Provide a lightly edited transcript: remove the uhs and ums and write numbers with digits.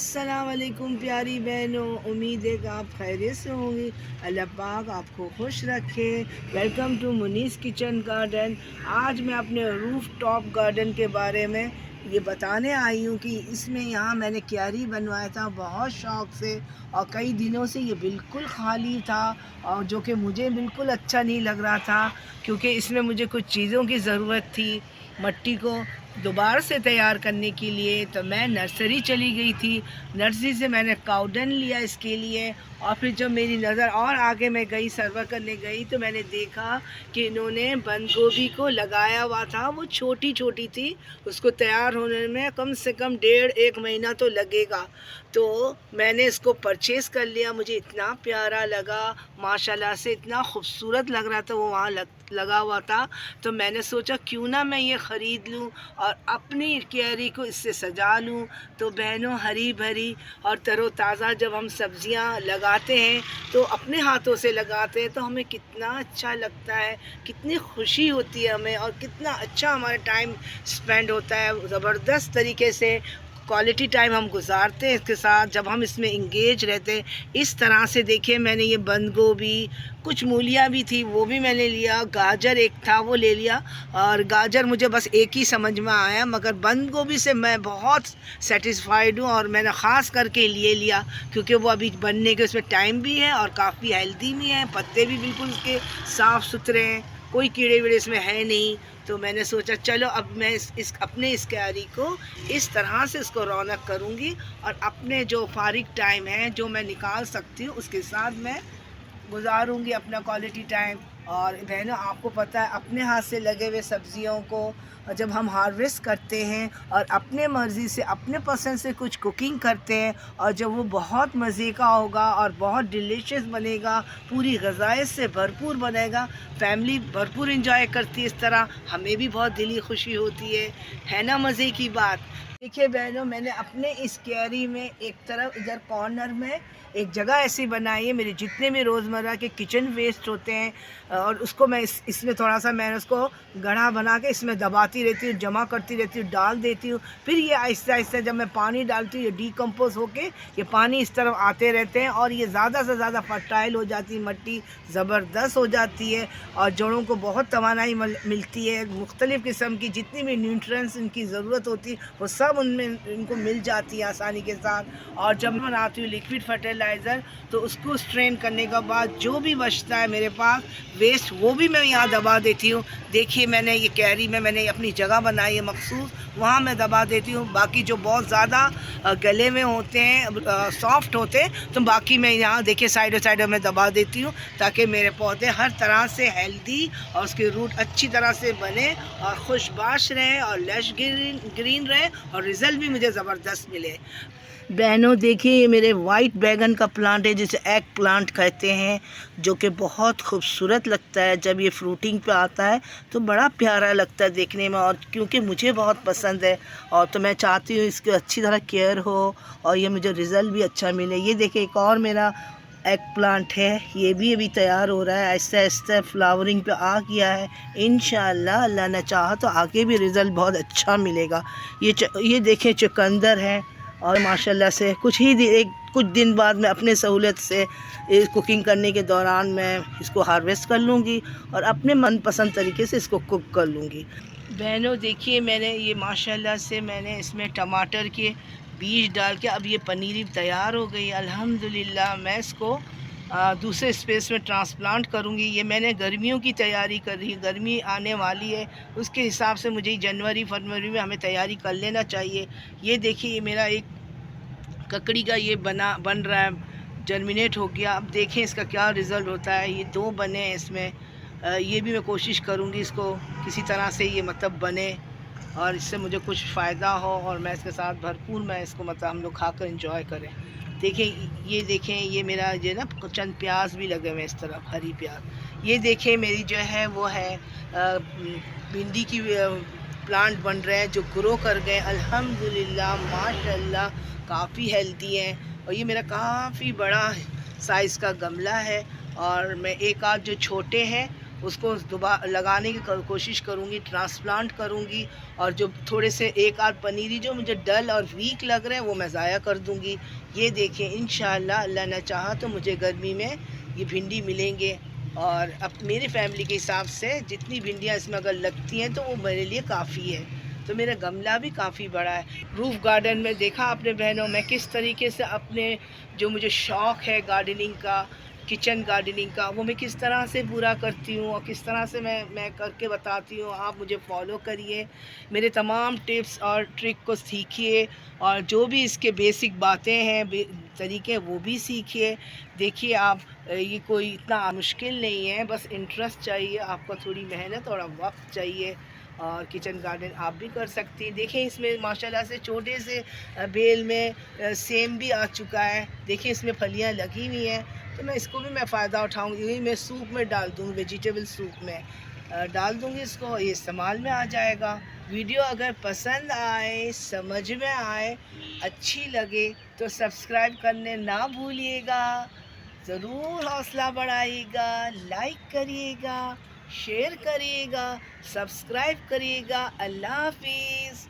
अस्सलाम वालेकुम प्यारी बहनों, उम्मीद है कि आप खैरियत से होंगी। अल्लाह पाक आपको खुश रखे। Welcome to Munis kitchen garden. आज मैं अपने रूफ टॉप गार्डन के बारे में ये बताने आई हूँ कि इसमें यहाँ मैंने क्यारी बनवाया था बहुत शौक़ से, और कई दिनों से ये बिल्कुल खाली था, और जो कि मुझे बिल्कुल अच्छा नहीं लग रहा था, क्योंकि इसमें मुझे कुछ चीज़ों की ज़रूरत थी मट्टी को दोबारा से तैयार करने के लिए। तो मैं नर्सरी चली गई थी। नर्सरी से मैंने काउडन लिया इसके लिए, और फिर जब मेरी नज़र और आगे मैं गई सर्वे करने गई तो मैंने देखा कि इन्होंने बंद गोभी को लगाया हुआ था। वो छोटी छोटी थी, उसको तैयार होने में कम से कम 1.5 महीना तो लगेगा। तो मैंने इसको परचेज़ कर लिया। मुझे इतना प्यारा लगा, माशाल्लाह से इतना खूबसूरत लग रहा था वो वहाँ लगा हुआ था। तो मैंने सोचा क्यों ना मैं ये ख़रीद लूँ और अपनी क्यारी को इससे सजा लूँ। तो बहनों, हरी भरी और तरोताज़ा जब हम सब्ज़ियाँ लगाते हैं तो अपने हाथों से लगाते हैं तो हमें कितना अच्छा लगता है, कितनी खुशी होती है हमें, और कितना अच्छा हमारा टाइम स्पेंड होता है। ज़बरदस्त तरीके से क्वालिटी टाइम हम गुजारते हैं इसके साथ, जब हम इसमें इंगेज रहते हैं। इस तरह से देखिए, मैंने ये बंद गोभी, कुछ मूलियाँ भी थी वो भी मैंने लिया, गाजर एक था वो ले लिया। और गाजर मुझे बस एक ही समझ में आया, मगर बंद गोभी से मैं बहुत सेटिस्फाइड हूँ, और मैंने ख़ास करके लिए लिया क्योंकि वो अभी बनने के उसमें टाइम भी है और काफ़ी हेल्दी भी है। पत्ते भी बिल्कुल उसके साफ़ सुथरे हैं, कोई कीड़े वीड़े इसमें है नहीं। तो मैंने सोचा चलो अब मैं इस क्यारी को इस तरह से इसको रौनक करूँगी, और अपने जो फारिग टाइम है जो मैं निकाल सकती हूँ उसके साथ मैं गुजारूँगी अपना क्वालिटी टाइम। और बहनों, आपको पता है अपने हाथ से लगे हुए सब्ज़ियों को जब हम हार्वेस्ट करते हैं और अपने मर्ज़ी से अपने पसंद से कुछ कुकिंग करते हैं, और जब वो बहुत मज़े का होगा और बहुत डिलीशियस बनेगा, पूरी ग़िज़ाइत से भरपूर बनेगा, फैमिली भरपूर इंजॉय करती है, इस तरह हमें भी बहुत दिली खुशी होती है ना। मज़े की बात। देखिए बहनों, मैंने अपने इस क्यारी में एक तरफ इधर कॉर्नर में एक जगह ऐसी बनाई है, मेरे जितने भी रोज़मर्रा के किचन वेस्ट होते हैं, और उसको मैं इसमें थोड़ा सा मैंने उसको गड्ढा बना के इसमें दबाती रहती हूँ, जमा करती रहती हूँ, डाल देती हूँ। फिर ये आहिस्ता आहिस्ता जब मैं पानी डालती हूँ, ये डीकम्पोज़ होके ये पानी इस तरफ आते रहते हैं, और ये ज़्यादा से ज़्यादा फर्टाइल हो जाती है, मिट्टी ज़बरदस्त हो जाती है, और जड़ों को बहुत तवानाई मिलती है। मुख्तलिफ़ किस्म की जितनी भी न्यूट्रिएंट्स इनकी ज़रूरत होती है वो सब उनमें इनको मिल जाती है आसानी के साथ। और जब मैं बनाती हूँ लिक्विड फर्टिलाइज़र, तो उसको स्ट्रेन करने के बाद जो भी बचता है मेरे पास वेस्ट, वो भी मैं यहाँ दबा देती हूँ। देखिए, मैंने ये क्यारी में मैंने अपनी जगह बनाई है मखसूस, वहाँ मैं दबा देती हूँ। बाकी जो बहुत ज़्यादा गले में होते हैं, सॉफ्ट होते हैं, तो बाकी मैं यहाँ देखिए साइडों में दबा देती हूँ, ताकि मेरे पौधे हर तरह से हेल्दी और उसके रूट अच्छी तरह से बने और खुशबाश रहें और लश ग्रीन रहे, और रिज़ल्ट भी मुझे ज़बरदस्त मिले। बहनों देखिए, ये मेरे वाइट बैगन का प्लांट है, जिसे एग प्लांट कहते हैं, जो कि बहुत खूबसूरत लगता है। जब ये फ्रूटिंग पे आता है तो बड़ा प्यारा लगता है देखने में, और क्योंकि मुझे बहुत पसंद है, और तो मैं चाहती हूँ इसकी अच्छी तरह केयर हो और ये मुझे रिज़ल्ट भी अच्छा मिले। ये देखिए, एक और मेरा एग प्लांट है, ये भी अभी तैयार हो रहा है, आहिस्ता आहिस्ता फ्लावरिंग पे आ गया है। इंशाअल्लाह अल्लाह ने चाहा तो आगे भी रिज़ल्ट बहुत अच्छा मिलेगा। ये देखिए चुकंदर है, और माशाल्लाह से कुछ दिन बाद मैं अपने सहूलत से कुकिंग करने के दौरान मैं इसको हार्वेस्ट कर लूँगी और अपने मनपसंद तरीके से इसको कुक कर लूँगी। बहनों देखिए, मैंने ये माशाल्लाह से मैंने इसमें टमाटर के बीज डाल के अब ये पनीरी तैयार हो गई अल्हम्दुलिल्लाह। मैं इसको दूसरे स्पेस में ट्रांसप्लांट करूँगी। ये मैंने गर्मियों की तैयारी कर रही है, गर्मी आने वाली है, उसके हिसाब से मुझे जनवरी फरवरी में हमें तैयारी कर लेना चाहिए। ये देखिए, ये मेरा एक ककड़ी का ये बन रहा है, जर्मिनेट हो गया। अब देखें इसका क्या रिज़ल्ट होता है। ये 2 बने हैं इसमें। ये भी मैं कोशिश करूँगी इसको किसी तरह से ये मतलब बने, और इससे मुझे कुछ फ़ायदा हो, और मैं इसके साथ भरपूर मैं इसको मतलब हम लोग खाकर एंजॉय करें। ये देखें, ये मेरा जो ना चंद प्याज भी लगे हुए हैं इस तरफ, हरी प्याज। ये देखें, मेरी जो है वो है भिंडी की प्लांट बन रहे हैं जो ग्रो कर गए अल्हम्दुलिल्लाह माशाल्लाह, काफ़ी हेल्दी हैं। और ये मेरा काफ़ी बड़ा साइज़ का गमला है, और मैं एक आध जो छोटे हैं उसको दोबारा लगाने की कोशिश करूँगी, ट्रांसप्लांट करूँगी, और जो थोड़े से एक आध पनीरी जो मुझे डल और वीक लग रहे हैं वो मैं ज़ाया कर दूँगी। ये देखिए इंशाअल्लाह अल्लाह ने चाहा तो मुझे गर्मी में ये भिंडी मिलेंगे, और अब मेरी फैमिली के हिसाब से जितनी भिंडियाँ इसमें अगर लगती हैं तो वो मेरे लिए काफ़ी है। तो मेरा गमला भी काफ़ी बड़ा है। रूफ़ गार्डन में देखा आपने बहनों, मैं किस तरीके से अपने जो मुझे शौक़ है गार्डनिंग का, किचन गार्डनिंग का, वो मैं किस तरह से पूरा करती हूँ और किस तरह से मैं करके बताती हूँ। आप मुझे फॉलो करिए, मेरे तमाम टिप्स और ट्रिक को सीखिए, और जो भी इसके बेसिक बातें हैं तरीके वो भी सीखिए। देखिए आप, ये कोई इतना मुश्किल नहीं है, बस इंटरेस्ट चाहिए आपको, थोड़ी मेहनत और वक्त चाहिए, और किचन गार्डन आप भी कर सकती हैं। देखिए इसमें माशाल्लाह से छोटे से बेल में सेम भी आ चुका है। देखिए इसमें फलियां लगी हुई हैं, तो मैं इसको भी फ़ायदा उठाऊँगी। यही मैं सूप में डाल दूँगी, वेजिटेबल सूप में डाल दूँगी इसको, ये इस्तेमाल में आ जाएगा। वीडियो अगर पसंद आए, समझ में आए, अच्छी लगे तो सब्सक्राइब करने ना भूलिएगा। ज़रूर हौसला बढ़ाइएगा, लाइक करिएगा, शेयर करिएगा, सब्सक्राइब करिएगा। अल्लाह हाफ़िज़।